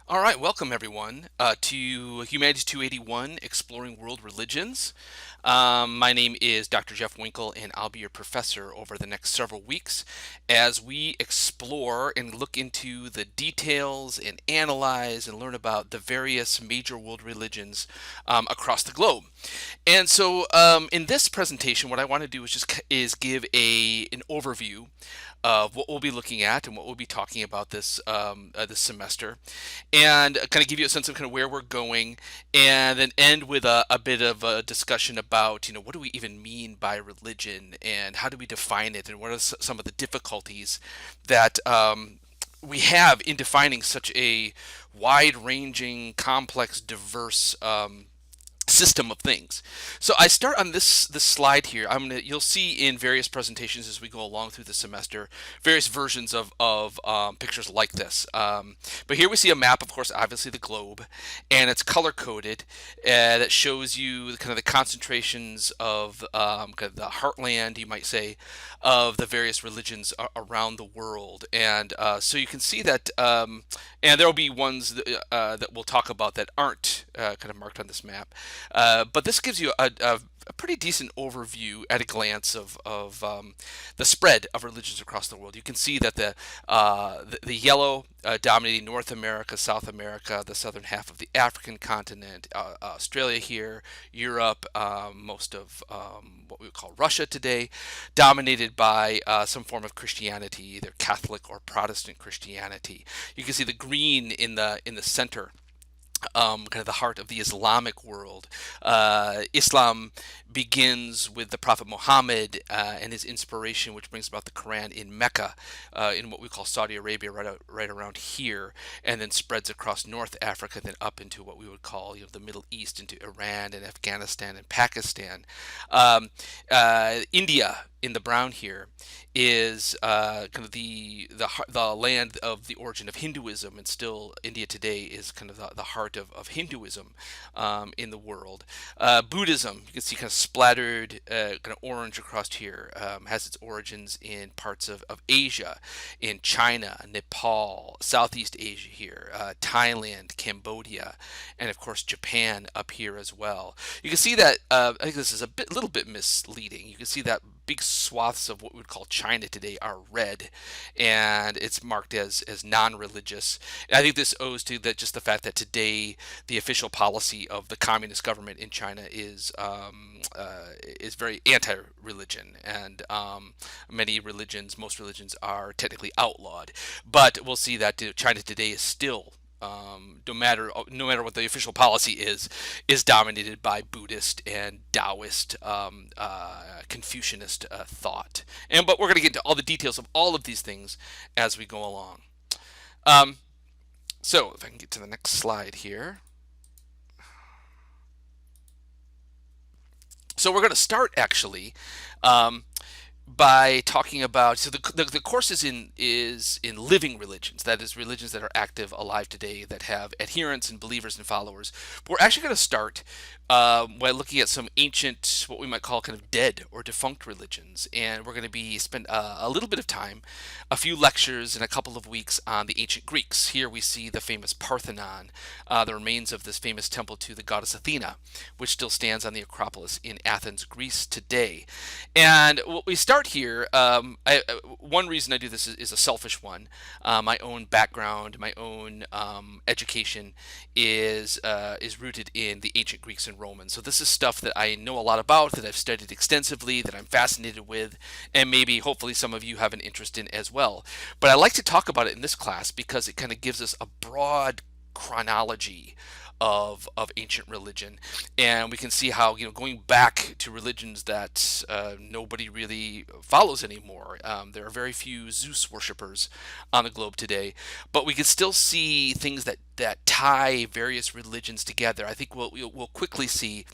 All right, welcome everyone to Humanities 281 Exploring World Religions. My name is Dr. Jeff Winkle, and I'll be your professor over the next several weeks as we explore and look into the details and analyze and learn about the various major world religions across the globe. And so, in this presentation, what I want to do is give an overview of what we'll be looking at and what we'll be talking about this semester, and kind of give you a sense of kind of where we're going, and then end with a bit of a discussion about what do we even mean by religion and how do we define it and what are some of the difficulties that we have in defining such a wide-ranging, complex, diverse system of things. So I start on this slide here. You'll see in various presentations as we go along through the semester various versions of pictures like this. But here we see a map, of course, obviously the globe, and it's color coded. That shows you kind of the concentrations of kind of the heartland, you might say, of the various religions around the world. And so you can see that, and there will be ones that we'll talk about that aren't kind of marked on this map. But this gives you a pretty decent overview at a glance of the spread of religions across the world. You can see that the yellow dominating North America, South America, the southern half of the African continent, Australia here, Europe, most of what we would call Russia today, dominated by some form of Christianity, either Catholic or Protestant Christianity. You can see the green in the center, kind of the heart of the Islamic world. Islam begins with the Prophet Muhammad and his inspiration, which brings about the Quran in Mecca, in what we call Saudi Arabia, right around here, and then spreads across North Africa, then up into what we would call the Middle East, into Iran and Afghanistan and Pakistan. India in the brown here is kind of the land of the origin of Hinduism, and still India today is kind of the heart of Hinduism in the world. Buddhism, you can see kind of splattered kind of orange across here, has its origins in parts of Asia, in China, Nepal, Southeast Asia here, Thailand, Cambodia, and of course Japan up here as well. You can see that, I think this is little bit misleading. You can see that big swaths of what we would call China today are red, and it's marked as non-religious. And I think this owes to just the fact that today the official policy of the communist government in China is very anti-religion, and most religions are technically outlawed. But we'll see that China today is still, no matter what the official policy is dominated by Buddhist and Taoist, Confucianist thought. But we're going to get into all the details of all of these things as we go along. So if I can get to the next slide here. So we're going to start actually by talking about, so the course is in living religions, that is religions that are active, alive today, that have adherents and believers and followers. But we're actually going to start by looking at some ancient, what we might call kind of dead or defunct religions, and we're going to be spend a little bit of time, a few lectures in a couple of weeks on the ancient Greeks. Here we see the famous Parthenon, the remains of this famous temple to the goddess Athena, which still stands on the Acropolis in Athens, Greece today. And what we start here, one reason I do this is a selfish one. My own background, my own education is rooted in the ancient Greeks and Romans. So this is stuff that I know a lot about, that I've studied extensively, that I'm fascinated with, and maybe hopefully some of you have an interest in as well. But I like to talk about it in this class because it kind of gives us a broad chronology of ancient religion, and we can see how going back to religions that nobody really follows anymore. There are very few Zeus worshippers on the globe today, but we can still see things that tie various religions together. I think we'll quickly see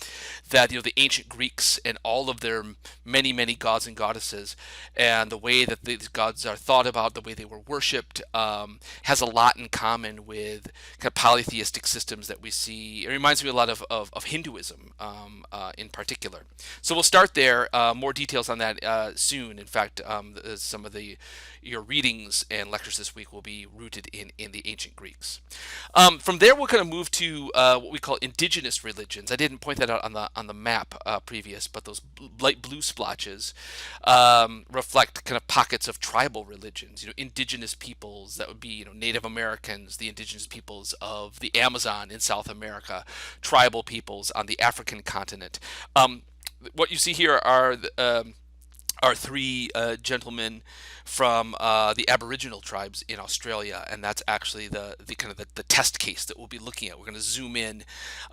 that the ancient Greeks and all of their many gods and goddesses, and the way that these gods are thought about, the way they were worshipped, has a lot in common with kind of polytheistic systems that we see. It reminds me a lot of Hinduism in particular. So we'll start there. More details on that soon. In fact, some of your readings and lectures this week will be rooted in the ancient Greeks. From there, we'll kind of move to what we call indigenous religions. I didn't point that out on the map previous, but those light blue splotches reflect kind of pockets of tribal religions. Indigenous peoples, that would be Native Americans, the indigenous peoples of the Amazon in South America, tribal peoples on the African continent. What you see here are three gentlemen from the Aboriginal tribes in Australia, and that's actually the kind of the test case that we'll be looking at. We're going to zoom in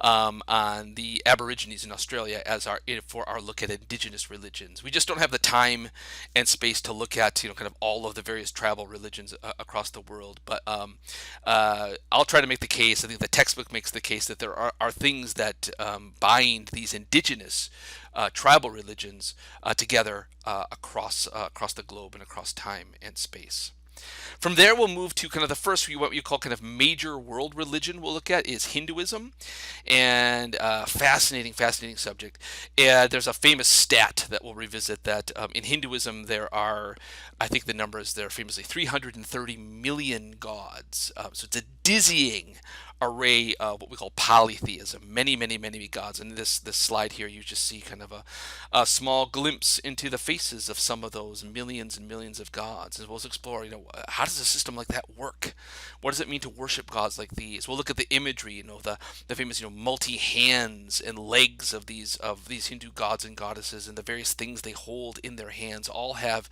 on the Aborigines in Australia as for our look at indigenous religions. We just don't have the time and space to look at kind of all of the various tribal religions across the world, but I'll try to make the case. I think the textbook makes the case that there are things that bind these indigenous tribal religions together across the globe and across time and space. From there, we'll move to kind of the first, what you call kind of major world religion we'll look at is Hinduism, and fascinating subject. And there's a famous stat that we'll revisit that in Hinduism there are, I think the number is there famously 330 million gods. So it's a dizzying array of what we call polytheism, many gods. And this slide here, you just see kind of a small glimpse into the faces of some of those millions and millions of gods. As we'll explore, how does a system like that work? What does it mean to worship gods like these? We'll look at the imagery, the famous multi hands and legs of these Hindu gods and goddesses, and the various things they hold in their hands all have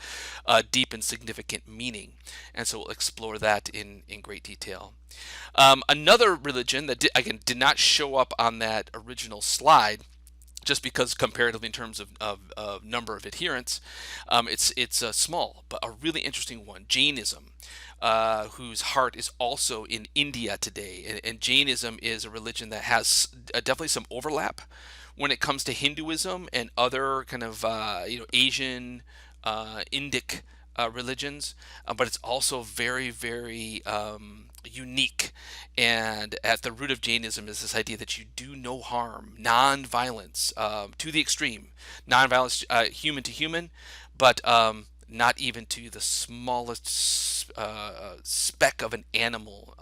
deep and significant meaning. And so we'll explore that in great detail. Another religion that did not show up on that original slide, just because comparatively in terms of number of adherents, it's small, but a really interesting one, Jainism, whose heart is also in India today. And Jainism is a religion that has definitely some overlap when it comes to Hinduism and other kind of Asian, Indic religions, but it's also very unique. And at the root of Jainism is this idea that you do no harm, non-violence to the extreme, non-violence human to human, but not even to the smallest speck of an animal,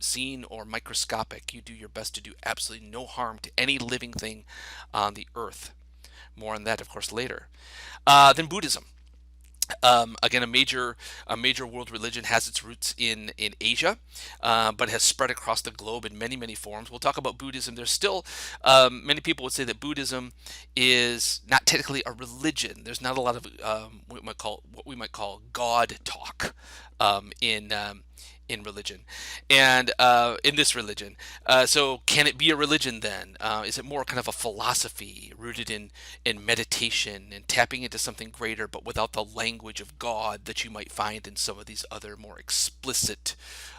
seen or microscopic. You do your best to do absolutely no harm to any living thing on the earth. More on that, of course, later. Then Buddhism. Again, a major world religion, has its roots in Asia, but has spread across the globe in many forms. We'll talk about Buddhism. There's still many people would say that Buddhism is not technically a religion. There's not a lot of what we might call God talk in religion, and in this religion. So can it be a religion then? Is it more kind of a philosophy rooted in meditation and tapping into something greater, but without the language of God that you might find in some of these other more explicit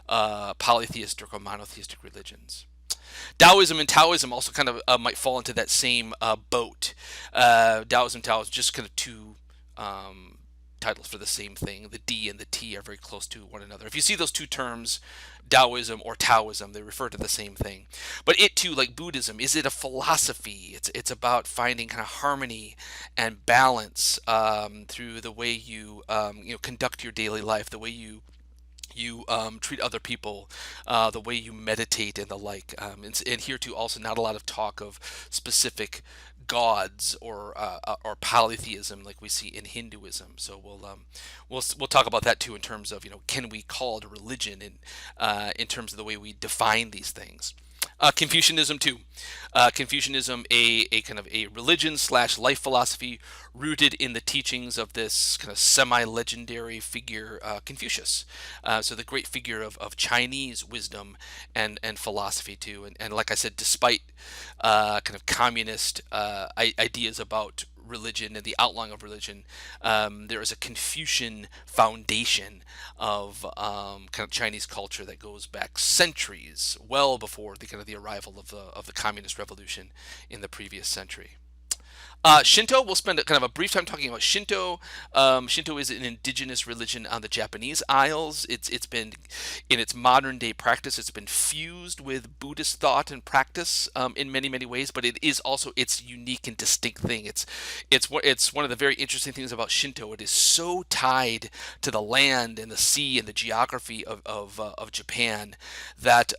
polytheistic or monotheistic religions? Taoism and Taoism also kind of might fall into that same boat. Taoism and Taoism, just kind of two titles for the same thing. The D and the T are very close to one another. If you see those two terms, Taoism or Taoism, they refer to the same thing. But it too, like Buddhism, is it a philosophy? It's about finding kind of harmony and balance through the way you conduct your daily life, the way you treat other people, the way you meditate and the like. And here too, also not a lot of talk of specific gods or polytheism like we see in Hinduism. So we'll talk about that too in terms of can we call it a religion in terms of the way we define these things. Confucianism too. Confucianism, a kind of a religion / life philosophy rooted in the teachings of this kind of semi-legendary figure, Confucius. So the great figure of Chinese wisdom and philosophy too. And like I said, despite kind of communist ideas about religion and the outlawing of religion, there is a Confucian foundation of kind of Chinese culture that goes back centuries, well before the kind of the arrival of the communist revolution in the previous century. Shinto, we'll spend kind of a brief time talking about Shinto. Shinto is an indigenous religion on the Japanese Isles. It's been, in its modern day practice, it's been fused with Buddhist thought and practice in many ways, but it is also its unique and distinct thing. It's one of the very interesting things about Shinto. It is so tied to the land and the sea and the geography of Japan that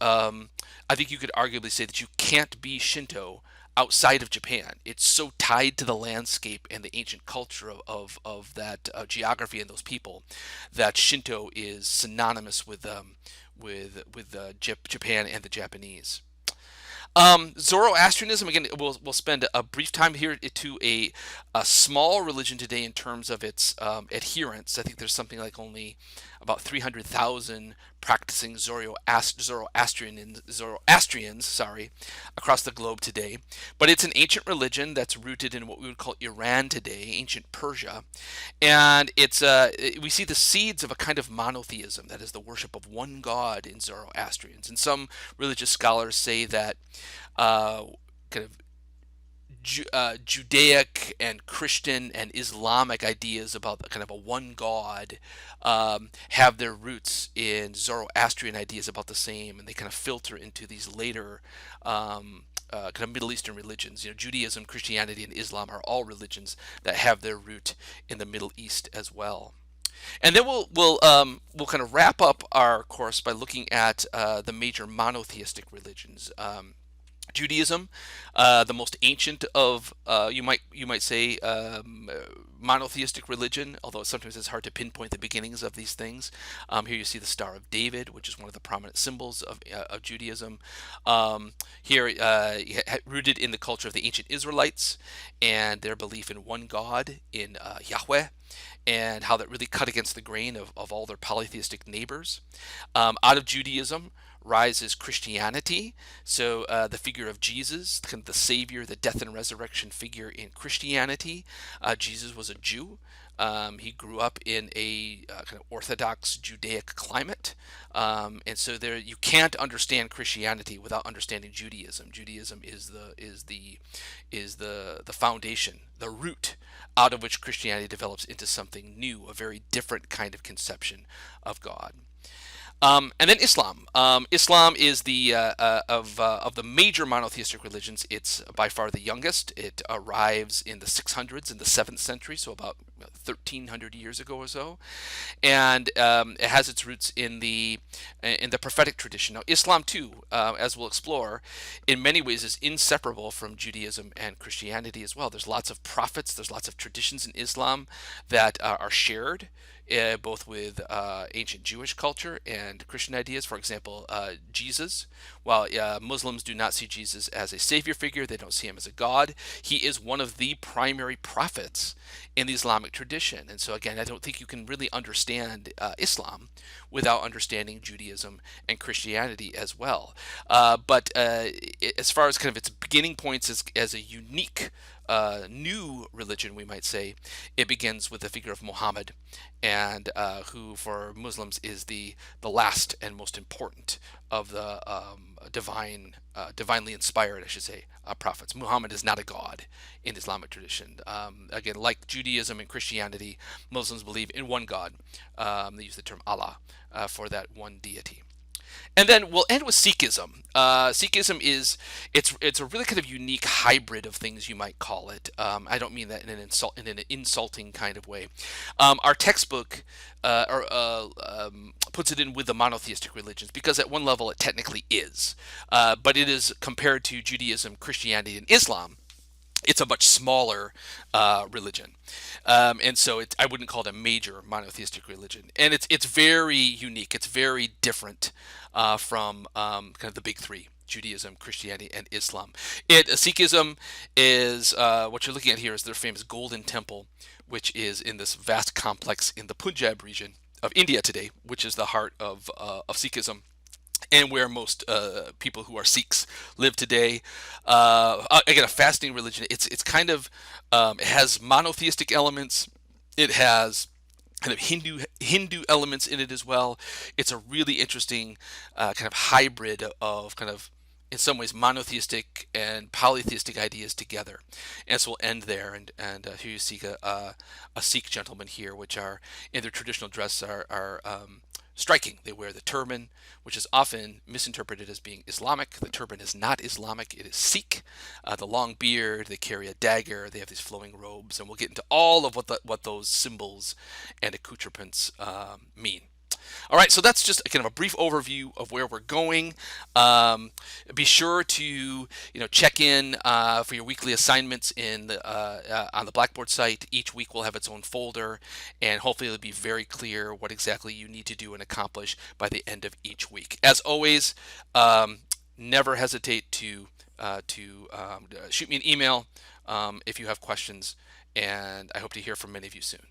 I think you could arguably say that you can't be Shinto outside of Japan. It's so tied to the landscape and the ancient culture of that geography and those people that Shinto is synonymous with Japan and the Japanese. Zoroastrianism, again, we'll spend a brief time here to a small religion today in terms of its adherents. I think there's something like only about 300,000 practicing Zoroastrians, sorry, across the globe today. But it's an ancient religion that's rooted in what we would call Iran today, ancient Persia, and we see the seeds of a kind of monotheism, that is the worship of one God in Zoroastrians. And some religious scholars say that uh, kind of Judaic and Christian and Islamic ideas about kind of a one God have their roots in Zoroastrian ideas about the same, and they kind of filter into these later kind of Middle Eastern religions. Judaism, Christianity, and Islam are all religions that have their root in the Middle East as well. And then we'll kind of wrap up our course by looking at the major monotheistic religions. Judaism, the most ancient of you might say monotheistic religion, although sometimes it's hard to pinpoint the beginnings of these things. Here you see the Star of David, which is one of the prominent symbols of Judaism. Here, rooted in the culture of the ancient Israelites and their belief in one God, in Yahweh, and how that really cut against the grain of all their polytheistic neighbors. Out of Judaism rises Christianity. So the figure of Jesus, kind of the Savior, the death and resurrection figure in Christianity. Jesus was a Jew. He grew up in a kind of Orthodox Judaic climate, and so there you can't understand Christianity without understanding Judaism. Judaism is the foundation, the root out of which Christianity develops into something new, a very different kind of conception of God. And then Islam. Islam is the of the major monotheistic religions. It's by far the youngest. It arrives in the 600s, in the 7th century, so about 1,300 years ago or so, and it has its roots in the prophetic tradition. Now, Islam too, as we'll explore, in many ways is inseparable from Judaism and Christianity as well. There's lots of prophets. There's lots of traditions in Islam that are shared both with ancient Jewish culture and Christian ideas. For example, Jesus. While Muslims do not see Jesus as a savior figure, they don't see him as a god. He is one of the primary prophets in the Islamic tradition. And so, again, I don't think you can really understand Islam without understanding Judaism and Christianity as well. But as far as kind of its beginning points as a unique new religion, we might say, it begins with the figure of Muhammad, and who for Muslims is the last and most important of the divinely inspired, I should say, prophets. Muhammad is not a god in the Islamic tradition. Again, like Judaism and Christianity, Muslims believe in one God. They use the term Allah for that one deity. And then we'll end with Sikhism. Sikhism it's a really kind of unique hybrid of things, you might call it. I don't mean that in an insulting kind of way. Our textbook puts it in with the monotheistic religions because at one level it technically is, but it is compared to Judaism, Christianity, and Islam. It's a much smaller religion, and so I wouldn't call it a major monotheistic religion. And it's very unique. It's very different from kind of the big three: Judaism, Christianity, and Islam. Sikhism is what you're looking at here is their famous Golden Temple, which is in this vast complex in the Punjab region of India today, which is the heart of Sikhism, and where most people who are Sikhs live today. Again, a fascinating religion. It's kind of it has monotheistic elements. It has kind of Hindu elements in it as well. It's a really interesting kind of hybrid of kind of, in some ways, monotheistic and polytheistic ideas together. And so we'll end there. And here you see a Sikh gentleman here, which are in their traditional dress are striking. They wear the turban, which is often misinterpreted as being Islamic. The turban is not Islamic, it is Sikh. The long beard, they carry a dagger, they have these flowing robes, and we'll get into all of what those symbols and accoutrements mean. All right, so that's just kind of a brief overview of where we're going. Um, be sure to check in for your weekly assignments on the Blackboard site. Each week will have its own folder, and hopefully it'll be very clear what exactly you need to do and accomplish by the end of each week. As always, never hesitate to shoot me an email if you have questions, and I hope to hear from many of you soon.